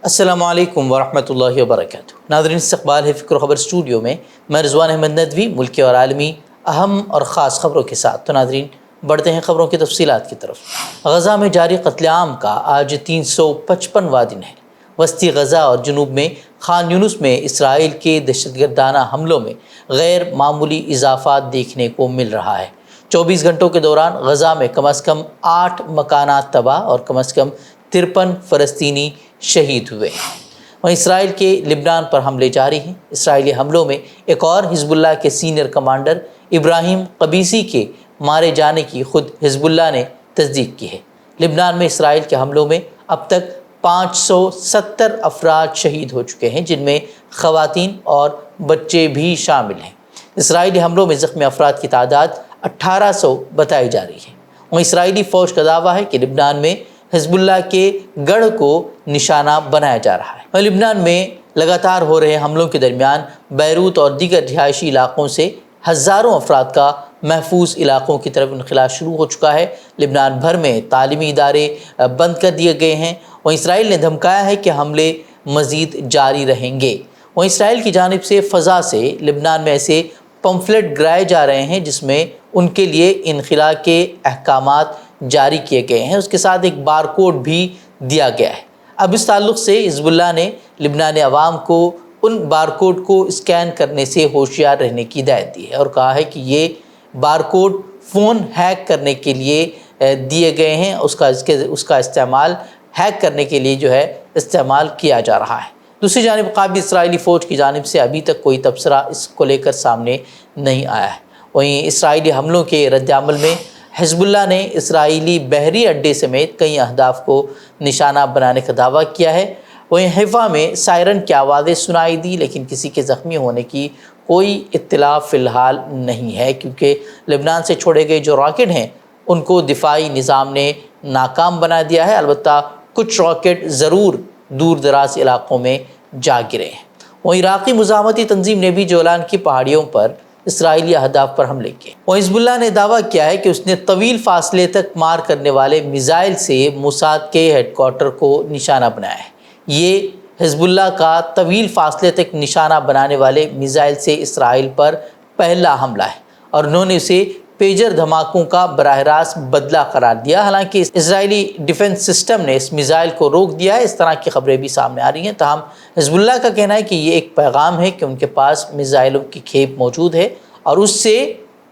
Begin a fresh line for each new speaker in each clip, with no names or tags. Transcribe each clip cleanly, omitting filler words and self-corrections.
السلام علیکم ورحمۃ اللہ وبرکاتہ۔ ناظرین، استقبال ہے فکر و خبر اسٹوڈیو میں رضوان احمد ندوی ملکی اور عالمی اہم اور خاص خبروں کے ساتھ۔ تو ناظرین، بڑھتے ہیں خبروں کی تفصیلات کی طرف۔ غزہ میں جاری قتل عام کا آج 355واں دن ہے۔ وسطی غزہ اور جنوب میں خان یونس میں اسرائیل کے دہشت گردانہ حملوں میں غیر معمولی اضافات دیکھنے کو مل رہا ہے۔ 24 گھنٹوں کے دوران غزہ میں کم از کم 8 مکانات تباہ اور کم از کم 53 فلسطینی شہید ہوئے ہیں۔ وہیں اسرائیل کے لبنان پر حملے جاری ہیں۔ اسرائیلی حملوں میں ایک اور حزب اللہ کے سینئر کمانڈر ابراہیم قبیسی کے مارے جانے کی خود حزب اللہ نے تصدیق کی ہے۔ لبنان میں اسرائیل کے حملوں میں اب تک 570 افراد شہید ہو چکے ہیں، جن میں خواتین اور بچے بھی شامل ہیں۔ اسرائیلی حملوں میں زخمی افراد کی تعداد 1800 بتائی جا رہی ہے۔ وہیں اسرائیلی فوج کا دعویٰ ہے کہ لبنان میں حزب اللہ کے گڑھ کو نشانہ بنایا جا رہا ہے۔ لبنان میں لگاتار ہو رہے حملوں کے درمیان بیروت اور دیگر رہائشی علاقوں سے ہزاروں افراد کا محفوظ علاقوں کی طرف انخلا شروع ہو چکا ہے۔ لبنان بھر میں تعلیمی ادارے بند کر دیے گئے ہیں۔ وہیں اسرائیل نے دھمکایا ہے کہ حملے مزید جاری رہیں گے۔ وہیں اسرائیل کی جانب سے فضا سے لبنان میں ایسے پمفلٹ گرائے جا رہے ہیں جس میں ان کے لیے انخلا کے احکامات جاری کیے گئے ہیں، اس کے ساتھ ایک بار کوڈ بھی دیا گیا ہے۔ اب اس تعلق سے حزب اللہ نے لبنانی عوام کو ان بار کوڈ کو اسکین کرنے سے ہوشیار رہنے کی ہدایت دی ہے اور کہا ہے کہ یہ بار کوڈ فون ہیک کرنے کے لیے دیے گئے ہیں، اس کا استعمال ہیک کرنے کے لیے استعمال کیا جا رہا ہے۔ دوسری جانب قابض اسرائیلی فوج کی جانب سے ابھی تک کوئی تبصرہ اس کو لے کر سامنے نہیں آیا ہے۔ وہیں اسرائیلی حملوں کے رد عمل میں حزب اللہ نے اسرائیلی بحری اڈے سمیت کئی اہداف کو نشانہ بنانے کا دعویٰ کیا ہے۔ وہیں حیفا میں سائرن کی آوازیں سنائی دی، لیکن کسی کے زخمی ہونے کی کوئی اطلاع فی الحال نہیں ہے، کیونکہ لبنان سے چھوڑے گئے جو راکٹ ہیں ان کو دفاعی نظام نے ناکام بنا دیا ہے۔ البتہ کچھ راکٹ ضرور دور دراز علاقوں میں جا گرے ہیں۔ وہیں عراقی مزاحمتی تنظیم نے بھی جولان کی پہاڑیوں پر اسرائیلی اہداف پر حملے کیے۔ وہ حزب اللہ نے دعویٰ کیا ہے کہ اس نے طویل فاصلے تک مار کرنے والے میزائل سے موساد کے ہیڈ کوارٹر کو نشانہ بنایا ہے۔ یہ حزب اللہ کا طویل فاصلے تک نشانہ بنانے والے میزائل سے اسرائیل پر پہلا حملہ ہے اور انہوں نے اسے پیجر دھماکوں کا براہ راست بدلہ قرار دیا۔ حالانکہ اسرائیلی ڈیفنس سسٹم نے اس میزائل کو روک دیا ہے۔ اس طرح کی خبریں بھی سامنے آ رہی ہیں، تاہم حزب اللہ کا کہنا ہے کہ یہ ایک پیغام ہے کہ ان کے پاس میزائلوں کی کھیپ موجود ہے اور اس سے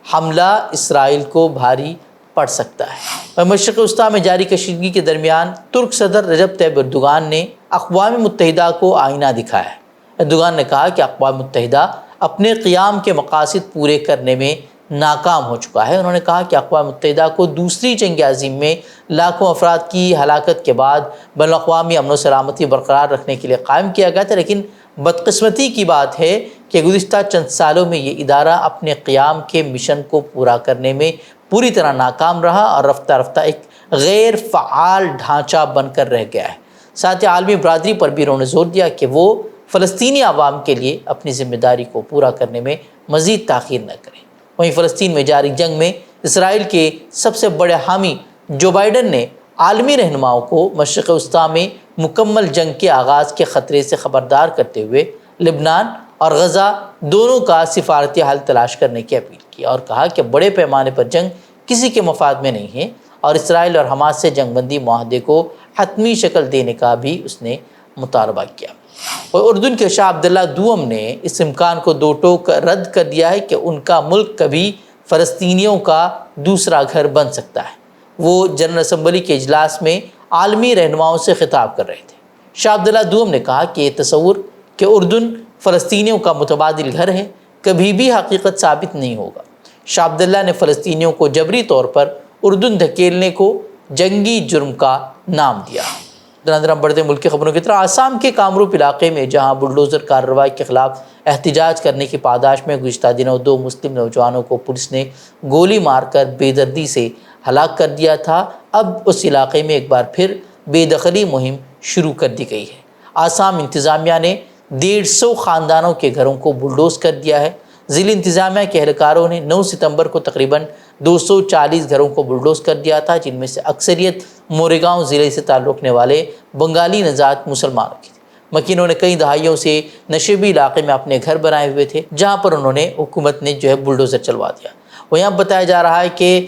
حملہ اسرائیل کو بھاری پڑ سکتا ہے۔ مشرق وسطیٰ میں جاری کشیدگی کے درمیان ترک صدر رجب طیب اردوغان نے اقوام متحدہ کو آئینہ دکھایا ہے۔ اردوغان نے کہا کہ اقوام متحدہ اپنے قیام کے مقاصد پورے کرنے میں ناکام ہو چکا ہے۔ انہوں نے کہا کہ اقوام متحدہ کو دوسری جنگ عظیم میں لاکھوں افراد کی ہلاکت کے بعد بین الاقوامی امن و سلامتی برقرار رکھنے کے لیے قائم کیا گیا تھا، لیکن بدقسمتی کی بات ہے کہ گزشتہ چند سالوں میں یہ ادارہ اپنے قیام کے مشن کو پورا کرنے میں پوری طرح ناکام رہا اور رفتہ رفتہ ایک غیر فعال ڈھانچہ بن کر رہ گیا ہے۔ ساتھ ہی عالمی برادری پر بھی انہوں نے زور دیا کہ وہ فلسطینی عوام کے لیے اپنی ذمہ داری کو پورا کرنے میں مزید تاخیر نہ کریں۔ وہیں فلسطین میں جاری جنگ میں اسرائیل کے سب سے بڑے حامی جو بائیڈن نے عالمی رہنماؤں کو مشرق وسطیٰ میں مکمل جنگ کے آغاز کے خطرے سے خبردار کرتے ہوئے لبنان اور غزہ دونوں کا سفارتی حل تلاش کرنے کی اپیل کی اور کہا کہ بڑے پیمانے پر جنگ کسی کے مفاد میں نہیں ہے اور اسرائیل اور حماس سے جنگ بندی معاہدے کو حتمی شکل دینے کا بھی اس نے مطالبہ کیا۔ اور اردن کے شاہ عبداللہ دوم نے اس امکان کو دو ٹوک رد کر دیا ہے کہ ان کا ملک کبھی فلسطینیوں کا دوسرا گھر بن سکتا ہے۔ وہ جنرل اسمبلی کے اجلاس میں عالمی رہنماؤں سے خطاب کر رہے تھے۔ شاہ عبداللہ دوم نے کہا کہ یہ تصور کہ اردن فلسطینیوں کا متبادل گھر ہے کبھی بھی حقیقت ثابت نہیں ہوگا۔ شاہ عبداللہ نے فلسطینیوں کو جبری طور پر اردن دھکیلنے کو جنگی جرم کا نام دیا۔ ہم بڑھتے ملک کی خبروں کی طرح آسام کے کامروپ علاقے میں جہاں بلڈوزر کارروائی کے خلاف احتجاج کرنے کی پاداش میں گزشتہ دنوں 2 مسلم نوجوانوں کو پولیس نے گولی مار کر بے دردی سے ہلاک کر دیا تھا، اب اس علاقے میں ایک بار پھر بے دخلی مہم شروع کر دی گئی ہے۔ آسام انتظامیہ نے 150 خاندانوں کے گھروں کو بلڈوز کر دیا ہے۔ ضلع انتظامیہ کے اہلکاروں نے 9 ستمبر کو تقریباً 240 گھروں کو بلڈوز کر دیا تھا، جن میں سے اکثریت موریگاؤں ضلع سے تعلق رکھنے والے بنگالی نژاد مسلمانوں کی تھی۔ مکینوں نے کئی دہائیوں سے نشیبی علاقے میں اپنے گھر بنائے ہوئے تھے، جہاں پر انہوں نے حکومت نے بلڈوزر چلوا دیا۔ وہ یہاں بتایا جا رہا ہے کہ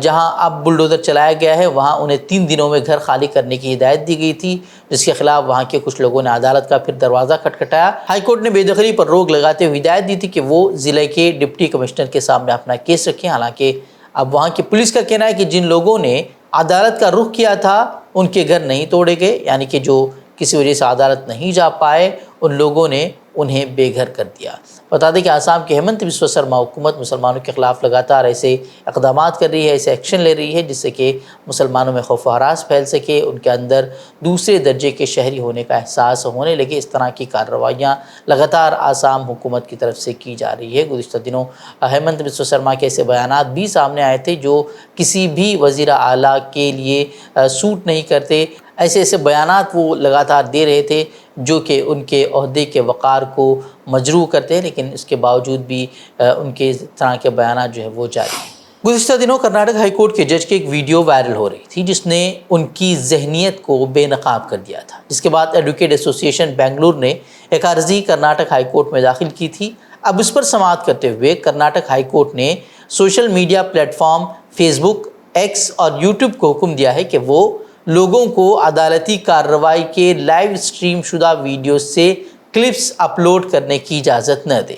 جہاں اب بلڈوزر چلایا گیا ہے وہاں انہیں 3 دنوں میں گھر خالی کرنے کی ہدایت دی گئی تھی، جس کے خلاف وہاں کے کچھ لوگوں نے عدالت کا پھر دروازہ کھٹکھٹایا۔ ہائی کورٹ نے بے دخلی پر روک لگاتے ہوئے ہدایت دی تھی کہ وہ ضلع کے ڈپٹی کمشنر کے سامنے اپنا کیس رکھیں۔ حالانکہ اب وہاں کی پولیس کا کہنا ہے کہ جن لوگوں نے عدالت کا رخ کیا تھا ان کے گھر نہیں توڑے گئے، یعنی کہ جو کسی وجہ سے عدالت نہیں جا پائے ان لوگوں نے انہیں بے گھر کر دیا۔ بتا دیں کہ آسام کی ہیمنت بسوا سرما حکومت مسلمانوں کے خلاف لگاتار ایسے اقدامات کر رہی ہے، ایسے ایکشن لے رہی ہے جس سے کہ مسلمانوں میں خوف و ہراس پھیل سکے، ان کے اندر دوسرے درجے کے شہری ہونے کا احساس ہونے لگے۔ اس طرح کی کارروائیاں لگاتار آسام حکومت کی طرف سے کی جا رہی ہے۔ گزشتہ دنوں ہیمنت بسوا سرما کے ایسے بیانات بھی سامنے آئے تھے جو کسی بھی وزیر اعلیٰ کے لیے سوٹ نہیں کرتے۔ ایسے بیانات وہ لگاتار دے رہے تھے جو کہ ان کے عہدے کے وقار کو مجروح کرتے ہیں، لیکن اس کے باوجود بھی ان کے اس طرح کے بیانات وہ جاری ہیں۔ گزشتہ دنوں کرناٹک ہائی کورٹ کے جج کی ایک ویڈیو وائرل ہو رہی تھی جس نے ان کی ذہنیت کو بے نقاب کر دیا تھا، جس کے بعد ایڈوکیٹ ایسوسی ایشن بنگلور نے ایک عرضی کرناٹک ہائی کورٹ میں داخل کی تھی۔ اب اس پر سماعت کرتے ہوئے کرناٹک ہائی کورٹ نے social media platform Facebook, X اور یوٹیوب کو حکم دیا ہے کہ وہ لوگوں کو عدالتی کارروائی کے لائیو اسٹریم شدہ ویڈیوز سے کلپس اپلوڈ کرنے کی اجازت نہ دے۔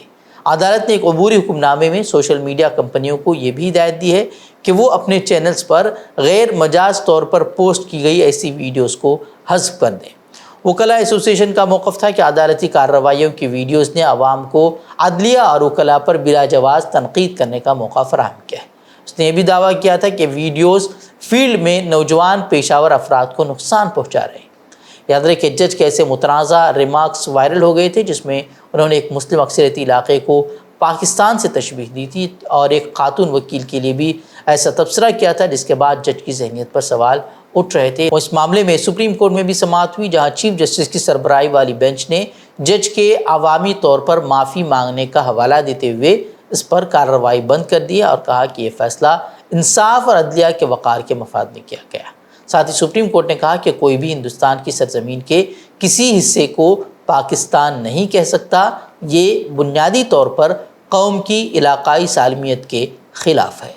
عدالت نے ایک عبوری حکم نامے میں سوشل میڈیا کمپنیوں کو یہ بھی ہدایت دی ہے کہ وہ اپنے چینلز پر غیر مجاز طور پر پوسٹ کی گئی ایسی ویڈیوز کو حذف کر دیں۔ وکلاء ایسوسی ایشن کا موقف تھا کہ عدالتی کارروائیوں کی ویڈیوز نے عوام کو عدلیہ اور وکلاء پر بلا جواز تنقید کرنے کا موقع فراہم کیا ہے۔ اس نے یہ بھی دعویٰ کیا تھا کہ ویڈیوز فیلڈ میں نوجوان پیشہ ور افراد کو نقصان پہنچا رہے ہیں۔ یاد رہے کہ جج کے ایسے متنازع ریمارکس وائرل ہو گئے تھے جس میں انہوں نے ایک مسلم اکثریتی علاقے کو پاکستان سے تشبیہ دی تھی اور ایک خاتون وکیل کے لیے بھی ایسا تبصرہ کیا تھا، جس کے بعد جج کی ذہنیت پر سوال اٹھ رہے تھے۔ اس معاملے میں سپریم کورٹ میں بھی سماعت ہوئی جہاں چیف جسٹس کی سربراہی والی بینچ نے جج کے عوامی طور پر معافی مانگنے کا حوالہ دیتے ہوئے اس پر کارروائی بند کر دی اور کہا کہ یہ فیصلہ انصاف اور عدلیہ کے وقار کے مفاد میں کیا گیا۔ ساتھ ہی سپریم کورٹ نے کہا کہ کوئی بھی ہندوستان کی سرزمین کے کسی حصے کو پاکستان نہیں کہہ سکتا، یہ بنیادی طور پر قوم کی علاقائی سالمیت کے خلاف ہے۔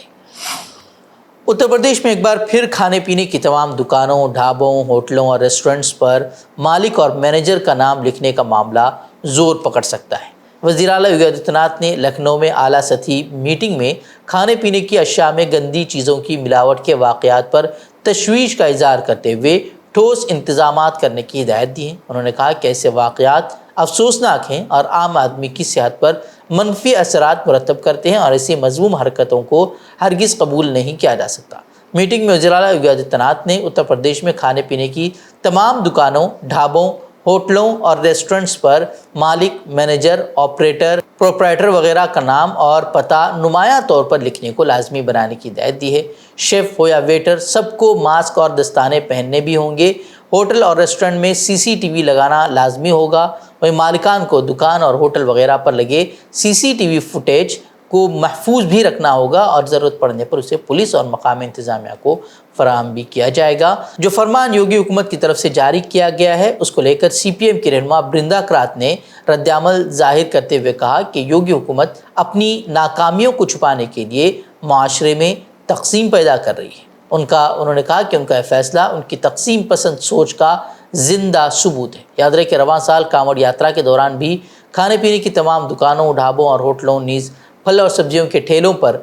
اتر پردیش میں ایک بار پھر کھانے پینے کی تمام دکانوں، ڈھابوں، ہوٹلوں اور ریسٹورنٹس پر مالک اور مینیجر کا نام لکھنے کا معاملہ زور پکڑ سکتا ہے۔ وزیر اعلیٰ یوگی آدتیہ ناتھ نے لکھنؤ میں اعلیٰ سطحی میٹنگ میں کھانے پینے کی اشیاء میں گندی چیزوں کی ملاوٹ کے واقعات پر تشویش کا اظہار کرتے ہوئے ٹھوس انتظامات کرنے کی ہدایت دی ہے۔ انہوں نے کہا کہ ایسے واقعات افسوسناک ہیں اور عام آدمی کی صحت پر منفی اثرات مرتب کرتے ہیں اور ایسی مذموم حرکتوں کو ہرگز قبول نہیں کیا جا سکتا۔ میٹنگ میں وزیر اعلیٰ یوگی آدتیہ ناتھ نے اتر پردیش میں کھانے پینے کی تمام دکانوں، ڈھابوں، ہوٹلوں اور ریسٹورنٹس پر مالک، مینیجر، آپریٹر، پروپرائٹر وغیرہ کا نام اور پتہ نمایاں طور پر لکھنے کو لازمی بنانے کی ہدایت دی ہے۔ شیف ہو یا ویٹر، سب کو ماسک اور دستانے پہننے بھی ہوں گے۔ ہوٹل اور ریسٹورنٹ میں CCTV لگانا لازمی ہوگا۔ وہیں مالکان کو دکان اور ہوٹل وغیرہ پر لگے CCTV فوٹیج کو محفوظ بھی رکھنا ہوگا اور ضرورت پڑنے پر اسے پولیس اور مقامی انتظامیہ کو فراہم بھی کیا جائے گا۔ جو فرمان یوگی حکومت کی طرف سے جاری کیا گیا ہے اس کو لے کر CPM کی رہنما برندا کرات نے رد عمل ظاہر کرتے ہوئے کہا کہ یوگی حکومت اپنی ناکامیوں کو چھپانے کے لیے معاشرے میں تقسیم پیدا کر رہی ہے۔ انہوں نے کہا کہ ان کا یہ فیصلہ ان کی تقسیم پسند سوچ کا زندہ ثبوت ہے۔ یاد رہے کہ رواں سال کانوڑ یاترا کے دوران بھی کھانے پینے کی تمام دکانوں، ڈھابوں اور ہوٹلوں نیز پھل اور سبزیوں کے ٹھیلوں پر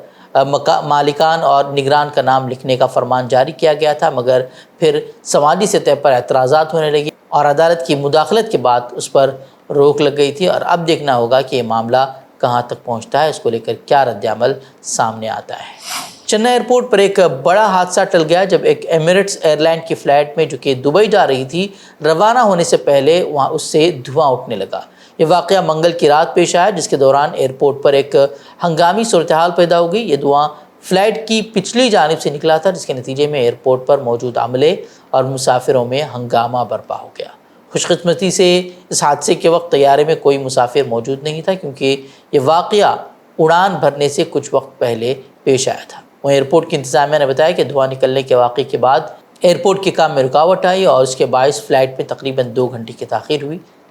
مالکان اور نگران کا نام لکھنے کا فرمان جاری کیا گیا تھا، مگر پھر سماجی سطح پر اعتراضات ہونے لگے اور عدالت کی مداخلت کے بعد اس پر روک لگ گئی تھی۔ اور اب دیکھنا ہوگا کہ یہ معاملہ کہاں تک پہنچتا ہے، اس کو لے کر کیا رد عمل سامنے آتا ہے۔ چنئی ایئرپورٹ پر ایک بڑا حادثہ ٹل گیا جب ایک ایمریٹس ایئر لائن کی فلائٹ میں جو کہ دبئی جا رہی تھی روانہ ہونے سے پہلے وہاں اس سے دھواں اٹھنے لگا۔ یہ واقعہ منگل کی رات پیش آیا جس کے دوران ایئرپورٹ پر ایک ہنگامی صورتحال پیدا ہو گئی۔ یہ دھواں فلائٹ کی پچھلی جانب سے نکلا تھا جس کے نتیجے میں ایئرپورٹ پر موجود عملے اور مسافروں میں ہنگامہ برپا ہو گیا۔ خوش قسمتی سے اس حادثے کے وقت طیارے میں کوئی مسافر موجود نہیں تھا کیونکہ یہ واقعہ اڑان بھرنے سے کچھ وقت پہلے پیش آیا تھا۔ وہیں ایئرپورٹ کی انتظامیہ نے بتایا کہ دھواں نکلنے کے واقعے کے بعد ایئرپورٹ کے کام میں رکاوٹ آئی اور اس کے باعث فلائٹ میں تقریباً 2 گھنٹے کی تاخیر ہوئی۔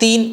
3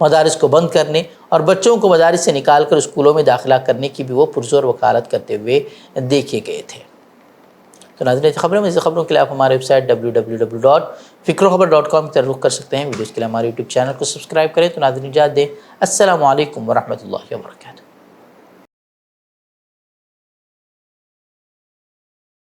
مدارس کو بند کرنے اور بچوں کو مدارس سے نکال کر اسکولوں میں داخلہ کرنے کی بھی وہ پرزور وکالت کرتے ہوئے دیکھے گئے تھے۔ تو ناظرین خبریں میں خبروں کے لیے آپ ہمارے ویب سائٹ www.fikrohabar.com کی رخ کر سکتے ہیں۔ ویڈیوز کے لیے ہمارے یوٹیوب چینل کو سبسکرائب کریں۔ تو ناظرین اجازت دیں، السلام علیکم ورحمۃ اللہ وبرکاتہ۔